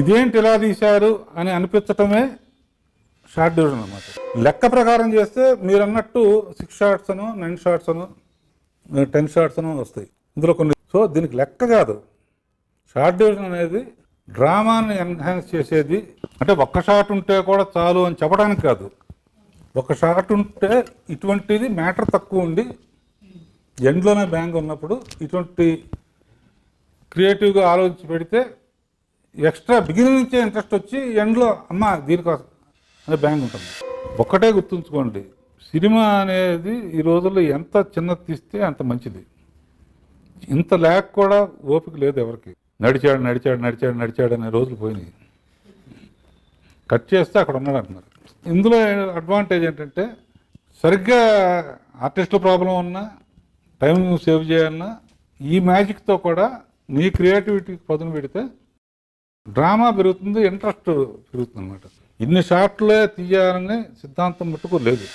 ఇదేంటి ఇలా తీశారు అని అనిపించటమే షార్ట్ డివిజన్ అన్నమాట. లెక్క ప్రకారం చేస్తే మీరు అన్నట్టు 6 షార్ట్స్ అను 9 షార్ట్స్ అను 10 షార్ట్స్ అను వస్తాయి ఇందులో కొన్ని. సో దీనికి లెక్క కాదు. షార్ట్ డివిజన్ అనేది డ్రామాని ఎన్హాన్స్ చేసేది. అంటే ఒక్క షాట్ ఉంటే కూడా చాలు అని చెప్పడానికి కాదు. ఒక షాట్ ఉంటే ఇటువంటిది మ్యాటర్ తక్కువ ఉండి ఎండ్లోనే బ్యాంగ్ ఉన్నప్పుడు ఇటువంటి క్రియేటివ్గా ఆలోచించి పెడితే ఎక్స్ట్రా బిగినింగ్ నుంచే ఇంట్రెస్ట్ వచ్చి ఎండ్లో అమ్మ దీనికోసం అనే బ్యాంగ్ ఉంటుంది. ఒక్కటే గుర్తుంచుకోండి, సినిమా అనేది ఈ రోజుల్లో ఎంత చిన్నది తీస్తే అంత మంచిది. ఇంత లేక కూడా ఓపిక లేదు ఎవరికి. నడిచాడు నడిచాడు నడిచాడు నడిచాడు అనే రోజులు పోయినాయి. కట్ చేస్తే అక్కడ ఉన్నాడు అంటున్నారు. ఇందులో అడ్వాంటేజ్ ఏంటంటే సరిగ్గా ఆర్టిస్టుల ప్రాబ్లం ఉన్నా టైం సేవ్ చేయాలన్నా ఈ మ్యాజిక్తో కూడా నీ క్రియేటివిటీకి పదును పెడితే డ్రామా పెరుగుతుంది, ఇంట్రెస్ట్ పెరుగుతుంది అన్నమాట. ఇన్ని షార్ట్లే తీయాలనే సిద్ధాంతం మట్టుకు లేదు.